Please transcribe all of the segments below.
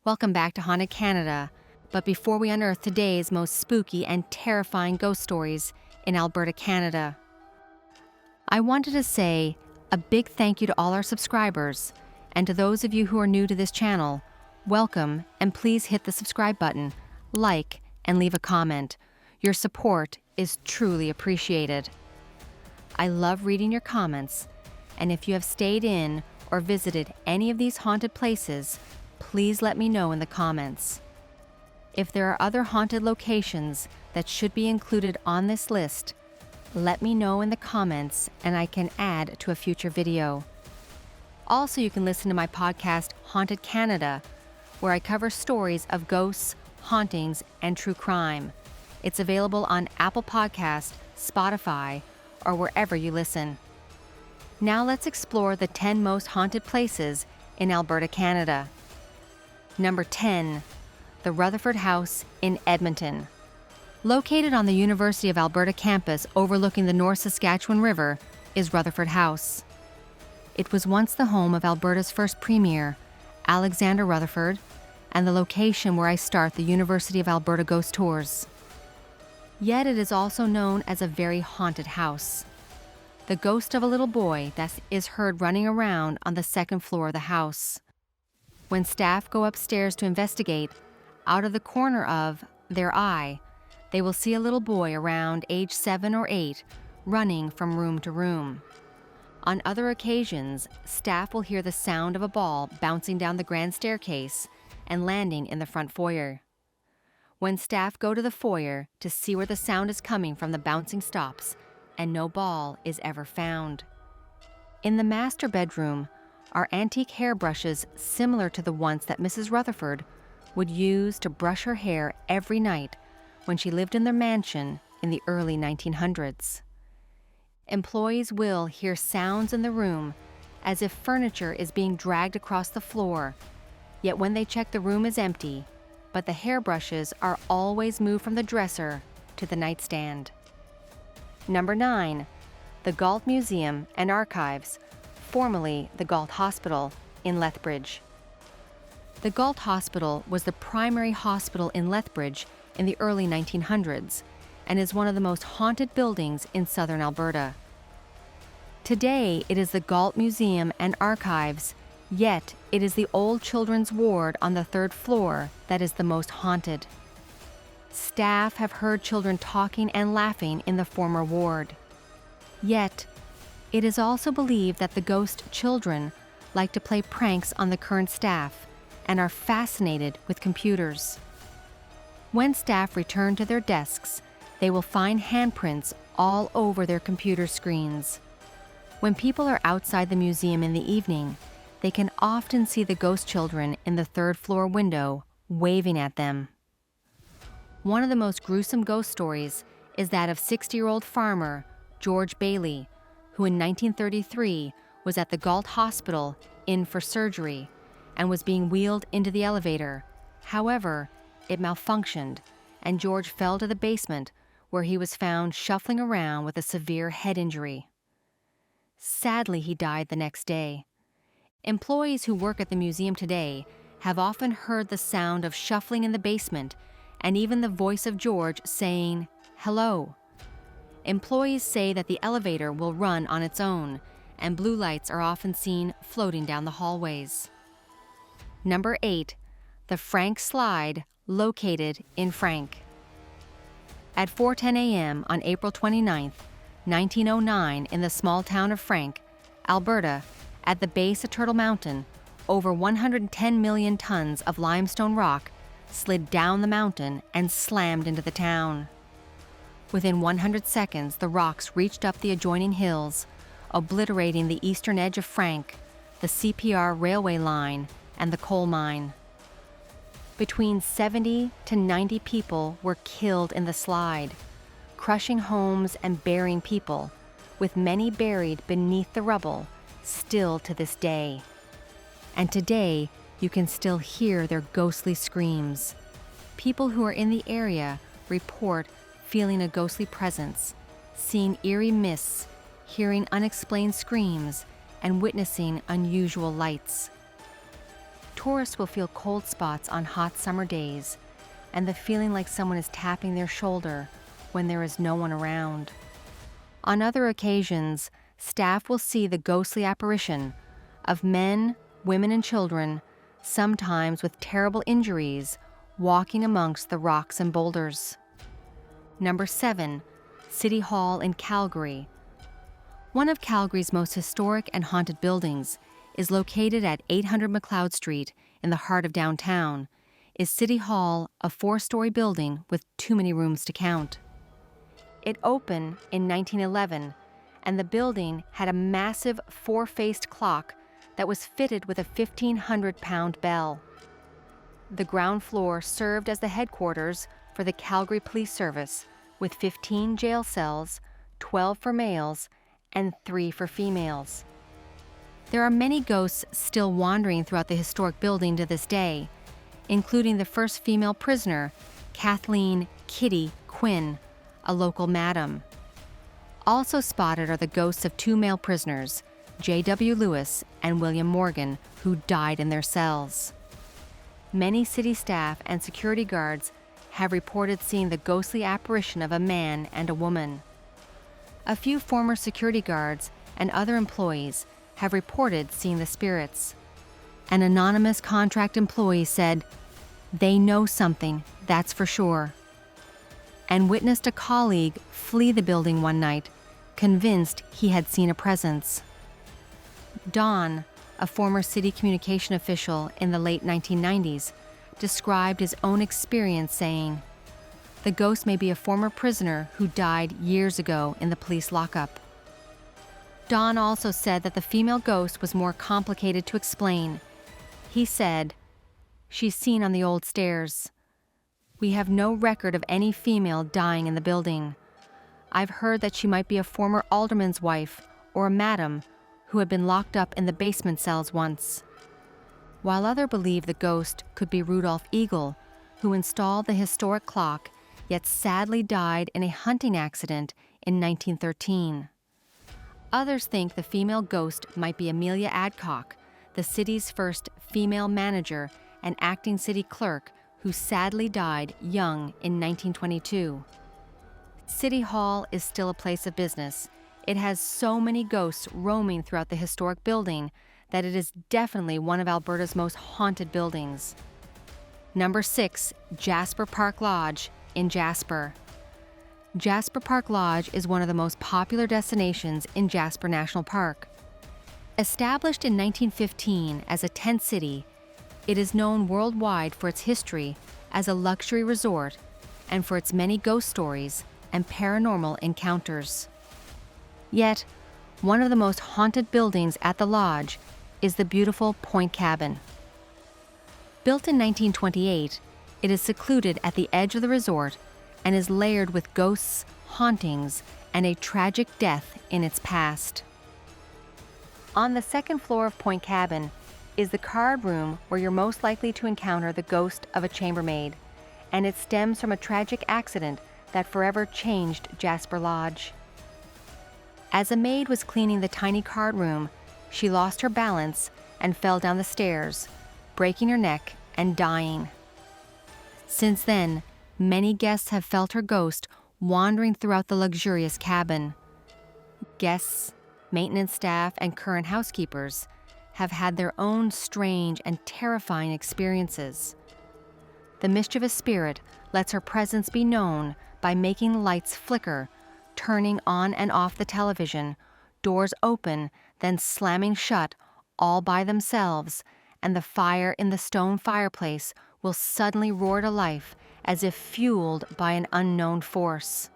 Welcome back to Haunted Canada, but before we unearth today's most spooky and terrifying ghost stories in Alberta, Canada, I wanted to say a big thank you to all our subscribers, and to those of you who are new to this channel, welcome, and please hit the subscribe button, like, and leave a comment. Your support is truly appreciated. I love reading your comments, and if you have stayed in or visited any of these haunted places, please let me know in the comments. If there are other haunted locations that should be included on this list, let me know in the comments and I can add to a future video. Also, you can listen to my podcast, Haunted Canada, where I cover stories of ghosts, hauntings, and true crime. It's available on Apple Podcast, Spotify, or wherever you listen. Now let's explore the 10 most haunted places in Alberta, Canada. Number 10, the Rutherford House in Edmonton. Located on the University of Alberta campus overlooking the North Saskatchewan River is Rutherford House. It was once the home of Alberta's first premier, Alexander Rutherford, and the location where I start the University of Alberta Ghost Tours. Yet it is also known as a very haunted house. The ghost of a little boy that is heard running around on the second floor of the house. When staff go upstairs to investigate, out of the corner of their eye, they will see a little boy around age 7 or 8 running from room to room. On other occasions, staff will hear the sound of a ball bouncing down the grand staircase and landing in the front foyer. When staff go to the foyer to see where the sound is coming from, the bouncing stops and no ball is ever found. In the master bedroom are antique hairbrushes similar to the ones that Mrs. Rutherford would use to brush her hair every night when she lived in their mansion in the early 1900s. Employees will hear sounds in the room as if furniture is being dragged across the floor, yet when they check, the room is empty, but the hairbrushes are always moved from the dresser to the nightstand. Number 9, the Galt Museum and Archives, formerly the Galt Hospital in Lethbridge. The Galt Hospital was the primary hospital in Lethbridge in the early 1900s and is one of the most haunted buildings in southern Alberta. Today, it is the Galt Museum and Archives, yet it is the old children's ward on the 3rd floor that is the most haunted. Staff have heard children talking and laughing in the former ward. Yet, it is also believed that the ghost children like to play pranks on the current staff and are fascinated with computers. When staff return to their desks, they will find handprints all over their computer screens. When people are outside the museum in the evening, they can often see the ghost children in the 3rd floor window waving at them. One of the most gruesome ghost stories is that of 60-year-old farmer George Bailey, who in 1933 was at the Galt Hospital in for surgery and was being wheeled into the elevator. However, it malfunctioned and George fell to the basement where he was found shuffling around with a severe head injury. Sadly, he died the next day. Employees who work at the museum today have often heard the sound of shuffling in the basement and even the voice of George saying, "Hello." Employees say that the elevator will run on its own, and blue lights are often seen floating down the hallways. Number 8, the Frank Slide, located in Frank. At 4:10 a.m. on April 29, 1909, in the small town of Frank, Alberta, at the base of Turtle Mountain, over 110 million tons of limestone rock slid down the mountain and slammed into the town. Within 100 seconds, the rocks reached up the adjoining hills, obliterating the eastern edge of Frank, the CPR railway line, and the coal mine. Between 70 to 90 people were killed in the slide, crushing homes and burying people, with many buried beneath the rubble, still to this day. And today, you can still hear their ghostly screams. People who are in the area report feeling a ghostly presence, seeing eerie mists, hearing unexplained screams, and witnessing unusual lights. Tourists will feel cold spots on hot summer days and the feeling like someone is tapping their shoulder when there is no one around. On other occasions, staff will see the ghostly apparition of men, women, and children, sometimes with terrible injuries, walking amongst the rocks and boulders. Number 7, City Hall in Calgary. One of Calgary's most historic and haunted buildings is located at 800 McLeod Street in the heart of downtown, is City Hall, a 4-story building with too many rooms to count. It opened in 1911, and the building had a massive 4-faced clock that was fitted with a 1,500-pound bell. The ground floor served as the headquarters for the Calgary Police Service, with 15 jail cells, 12 for males, and 3 for females. There are many ghosts still wandering throughout the historic building to this day, including the first female prisoner, Kathleen "Kitty" Quinn, a local madam. Also spotted are the ghosts of 2 male prisoners, J.W. Lewis and William Morgan, who died in their cells. Many city staff and security guards have reported seeing the ghostly apparition of a man and a woman. A few former security guards and other employees have reported seeing the spirits. An anonymous contract employee said, "They know something, that's for sure," and witnessed a colleague flee the building one night, convinced he had seen a presence. Don, a former city communication official in the late 1990s, described his own experience saying, "The ghost may be a former prisoner who died years ago in the police lockup." Don also said that the female ghost was more complicated to explain. He said, "She's seen on the old stairs. We have no record of any female dying in the building. I've heard that she might be a former alderman's wife or a madam who had been locked up in the basement cells once." While others believe the ghost could be Rudolph Eagle, who installed the historic clock, yet sadly died in a hunting accident in 1913. Others think the female ghost might be Amelia Adcock, the city's first female manager and acting city clerk, who sadly died young in 1922. City Hall is still a place of business. It has so many ghosts roaming throughout the historic building that it is definitely one of Alberta's most haunted buildings. Number 6, Jasper Park Lodge in Jasper. Jasper Park Lodge is one of the most popular destinations in Jasper National Park. Established in 1915 as a tent city, it is known worldwide for its history as a luxury resort and for its many ghost stories and paranormal encounters. Yet, one of the most haunted buildings at the lodge is the beautiful Point Cabin. Built in 1928, it is secluded at the edge of the resort and is layered with ghosts, hauntings, and a tragic death in its past. On the second floor of Point Cabin is the card room where you're most likely to encounter the ghost of a chambermaid, and it stems from a tragic accident that forever changed Jasper Lodge. As a maid was cleaning the tiny card room, she lost her balance and fell down the stairs, breaking her neck and dying. Since then, many guests have felt her ghost wandering throughout the luxurious cabin. Guests, maintenance staff, and current housekeepers have had their own strange and terrifying experiences. The mischievous spirit lets her presence be known by making the lights flicker, turning on and off the television, doors open, then slamming shut all by themselves, and the fire in the stone fireplace will suddenly roar to life as if fueled by an unknown force.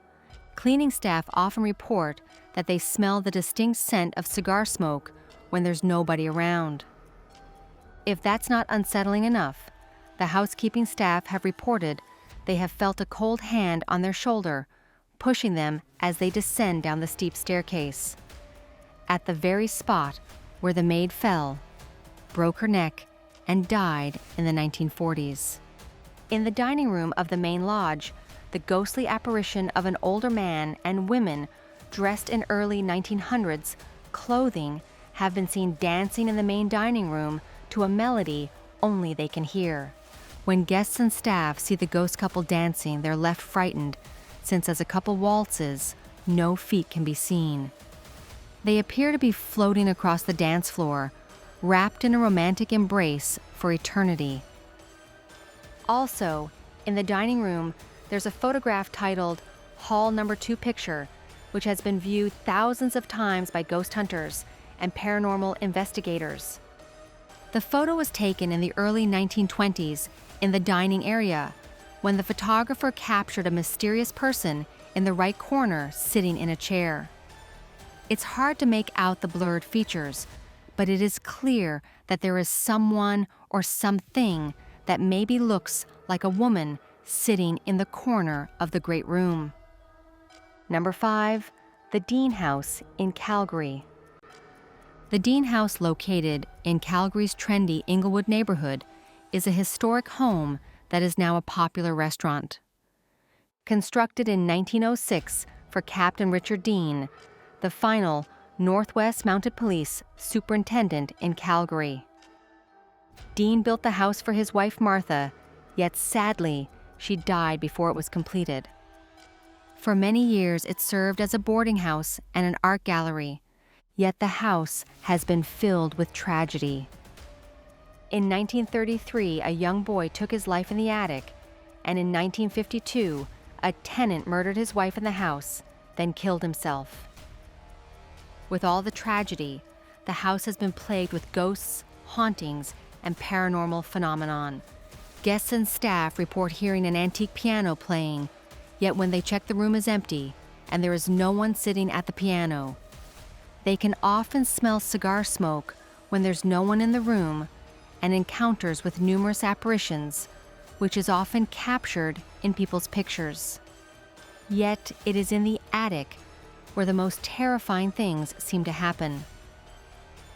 Cleaning staff often report that they smell the distinct scent of cigar smoke when there's nobody around. If that's not unsettling enough, the housekeeping staff have reported they have felt a cold hand on their shoulder, pushing them as they descend down the steep staircase. At the very spot where the maid fell, broke her neck, and died in the 1940s. In the dining room of the main lodge, the ghostly apparition of an older man and women dressed in early 1900s clothing have been seen dancing in the main dining room to a melody only they can hear. When guests and staff see the ghost couple dancing, they're left frightened, since as a couple waltzes, no feet can be seen. They appear to be floating across the dance floor, wrapped in a romantic embrace for eternity. Also, in the dining room, there's a photograph titled Hall Number 2 Picture, which has been viewed thousands of times by ghost hunters and paranormal investigators. The photo was taken in the early 1920s in the dining area, when the photographer captured a mysterious person in the right corner sitting in a chair. It's hard to make out the blurred features, but it is clear that there is someone or something that maybe looks like a woman sitting in the corner of the great room. Number 5, the Deane House in Calgary. The Deane House, located in Calgary's trendy Inglewood neighborhood, is a historic home that is now a popular restaurant. Constructed in 1906 for Captain Richard Deane, the final Northwest Mounted Police Superintendent in Calgary. Deane built the house for his wife Martha, yet sadly, she died before it was completed. For many years, it served as a boarding house and an art gallery, yet the house has been filled with tragedy. In 1933, a young boy took his life in the attic, and in 1952, a tenant murdered his wife in the house, then killed himself. With all the tragedy, the house has been plagued with ghosts, hauntings, and paranormal phenomenon. Guests and staff report hearing an antique piano playing, yet when they check, the room is empty and there is no one sitting at the piano. They can often smell cigar smoke when there's no one in the room, and encounters with numerous apparitions, which is often captured in people's pictures. Yet it is in the attic where the most terrifying things seem to happen.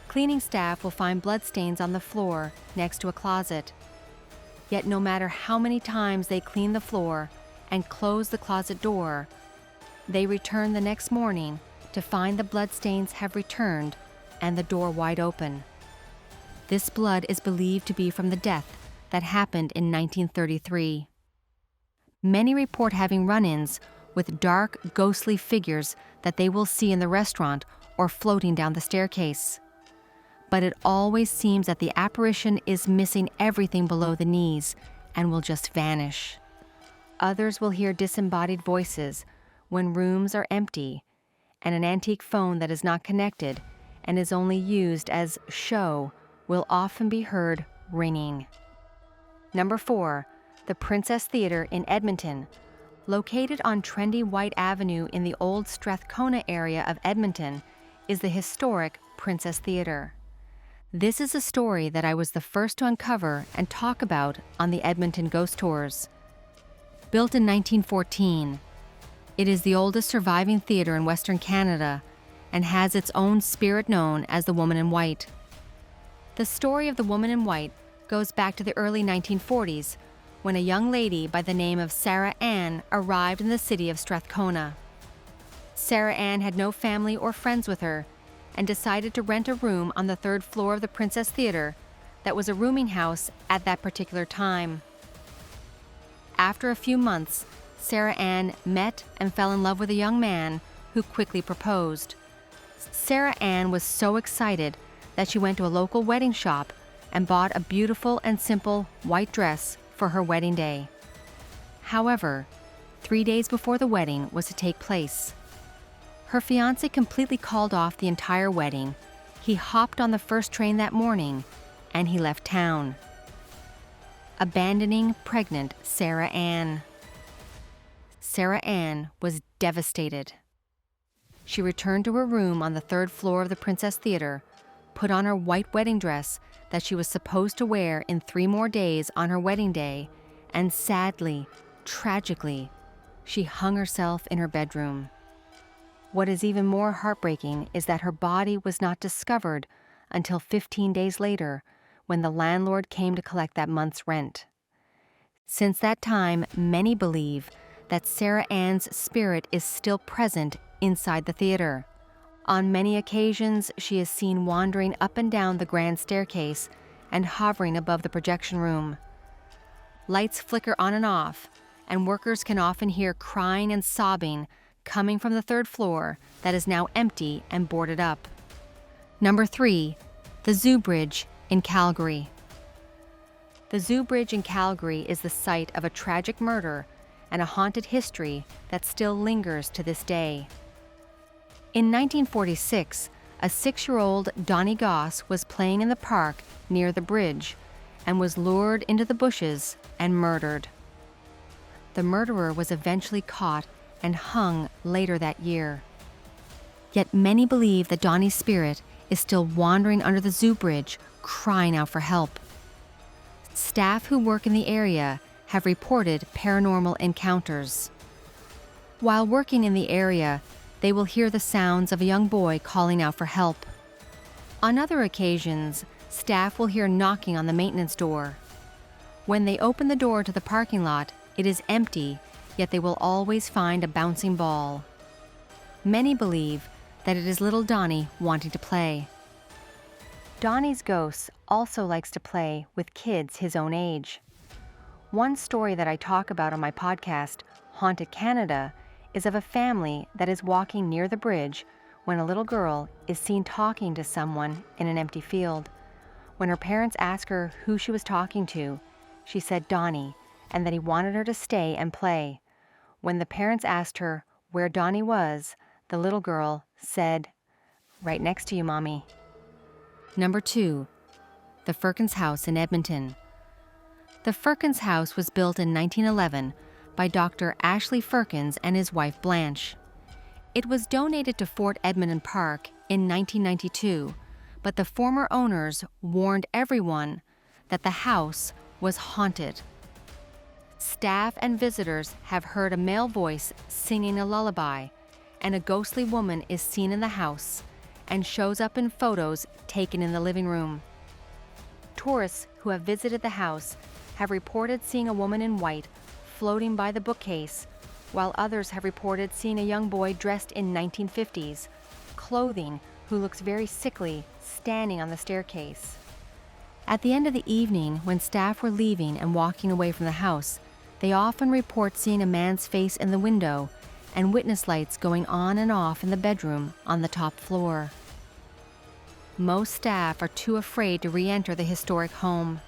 Cleaning staff will find bloodstains on the floor next to a closet. Yet no matter how many times they clean the floor and close the closet door, they return the next morning to find the bloodstains have returned and the door wide open. This blood is believed to be from the death that happened in 1933. Many report having run-ins with dark, ghostly figures that they will see in the restaurant or floating down the staircase. But it always seems that the apparition is missing everything below the knees and will just vanish. Others will hear disembodied voices when rooms are empty, and an antique phone that is not connected and is only used as show will often be heard ringing. Number 4, the Princess Theatre in Edmonton. Located on trendy White Avenue in the old Strathcona area of Edmonton is the historic Princess Theatre. This is a story that I was the first to uncover and talk about on the Edmonton Ghost Tours. Built in 1914, it is the oldest surviving theatre in Western Canada and has its own spirit known as the Woman in White. The story of the Woman in White goes back to the early 1940s, when a young lady by the name of Sarah Ann arrived in the city of Strathcona. Sarah Ann had no family or friends with her and decided to rent a room on the 3rd floor of the Princess Theatre that was a rooming house at that particular time. After a few months, Sarah Ann met and fell in love with a young man who quickly proposed. Sarah Ann was so excited that she went to a local wedding shop and bought a beautiful and simple white dress for her wedding day. However, 3 days before the wedding was to take place, her fiancé completely called off the entire wedding. He hopped on the first train that morning and he left town, abandoning pregnant Sarah Ann. Sarah Ann was devastated. She returned to her room on the 3rd floor of the Princess Theatre, put on her white wedding dress that she was supposed to wear in 3 more days on her wedding day, and sadly, tragically, she hung herself in her bedroom. What is even more heartbreaking is that her body was not discovered until 15 days later, when the landlord came to collect that month's rent. Since that time, many believe that Sarah Ann's spirit is still present inside the theater. On many occasions, she is seen wandering up and down the grand staircase and hovering above the projection room. Lights flicker on and off, and workers can often hear crying and sobbing coming from the third floor that is now empty and boarded up. Number 3, the Zoo Bridge in Calgary. The Zoo Bridge in Calgary is the site of a tragic murder and a haunted history that still lingers to this day. In 1946, a 6-year-old Donnie Goss was playing in the park near the bridge and was lured into the bushes and murdered. The murderer was eventually caught and hung later that year. Yet many believe that Donnie's spirit is still wandering under the Zoo Bridge, crying out for help. Staff who work in the area have reported paranormal encounters. While working in the area, they will hear the sounds of a young boy calling out for help. On other occasions, staff will hear knocking on the maintenance door. When they open the door to the parking lot, it is empty, yet they will always find a bouncing ball. Many believe that it is little Donnie wanting to play. Donnie's ghost also likes to play with kids his own age. One story that I talk about on my podcast, Haunted Canada, is of a family that is walking near the bridge when a little girl is seen talking to someone in an empty field. When her parents asked her who she was talking to, she said Donnie, and that he wanted her to stay and play. When the parents asked her where Donnie was, the little girl said, "Right next to you, Mommy." Number 2, the Firkins House in Edmonton. The Firkins House was built in 1911 by Dr. Ashley Firkins and his wife Blanche. It was donated to Fort Edmonton Park in 1992, but the former owners warned everyone that the house was haunted. Staff and visitors have heard a male voice singing a lullaby, and a ghostly woman is seen in the house and shows up in photos taken in the living room. Tourists who have visited the house have reported seeing a woman in white floating by the bookcase, while others have reported seeing a young boy dressed in 1950s clothing who looks very sickly standing on the staircase. At the end of the evening, when staff were leaving and walking away from the house, they often report seeing a man's face in the window and witness lights going on and off in the bedroom on the top floor. Most staff are too afraid to re-enter the historic home.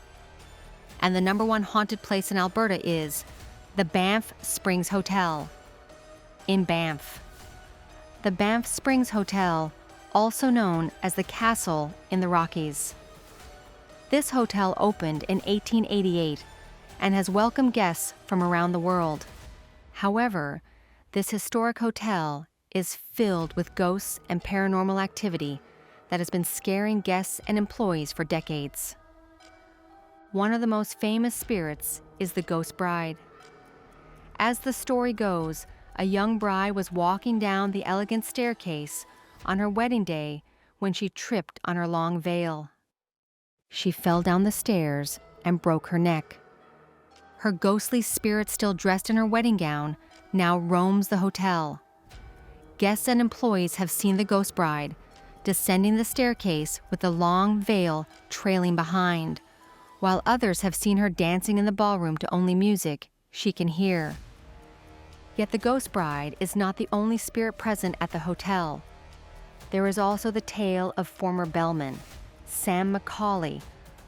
And the number 1 haunted place in Alberta is the Banff Springs Hotel in Banff. The Banff Springs Hotel, also known as the Castle in the Rockies. This hotel opened in 1888 and has welcomed guests from around the world. However, this historic hotel is filled with ghosts and paranormal activity that has been scaring guests and employees for decades. One of the most famous spirits is the Ghost Bride. As the story goes, a young bride was walking down the elegant staircase on her wedding day when she tripped on her long veil. She fell down the stairs and broke her neck. Her ghostly spirit, still dressed in her wedding gown, now roams the hotel. Guests and employees have seen the Ghost Bride descending the staircase with the long veil trailing behind, while others have seen her dancing in the ballroom to only music she can hear. Yet the Ghost Bride is not the only spirit present at the hotel. There is also the tale of former bellman, Sam McCauley,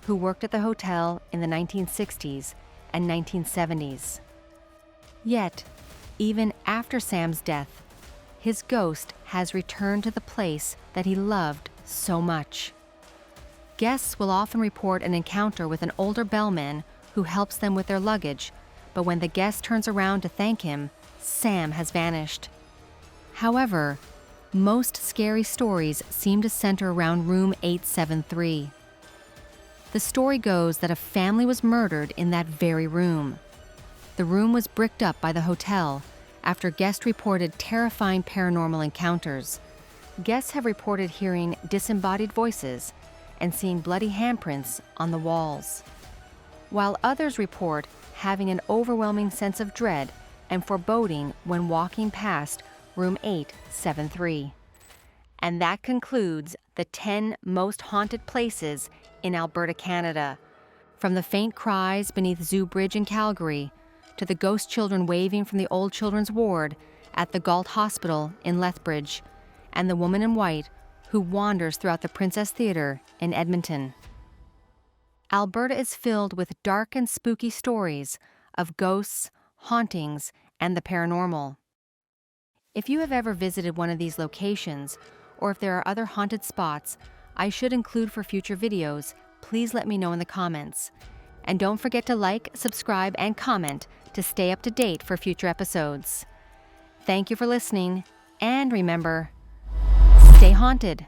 who worked at the hotel in the 1960s and 1970s. Yet, even after Sam's death, his ghost has returned to the place that he loved so much. Guests will often report an encounter with an older bellman who helps them with their luggage, but when the guest turns around to thank him, Sam has vanished. However, most scary stories seem to center around room 873. The story goes that a family was murdered in that very room. The room was bricked up by the hotel after guests reported terrifying paranormal encounters. Guests have reported hearing disembodied voices and seeing bloody handprints on the walls, while others report having an overwhelming sense of dread and foreboding when walking past room 873. And that concludes the 10 most haunted places in Alberta, Canada. From the faint cries beneath Zoo Bridge in Calgary, to the ghost children waving from the old children's ward at the Galt Hospital in Lethbridge, and the woman in white who wanders throughout the Princess Theatre in Edmonton. Alberta is filled with dark and spooky stories of ghosts, hauntings, and the paranormal. If you have ever visited one of these locations, or if there are other haunted spots I should include for future videos, please let me know in the comments. And don't forget to like, subscribe, and comment to stay up to date for future episodes. Thank you for listening, and remember, stay haunted.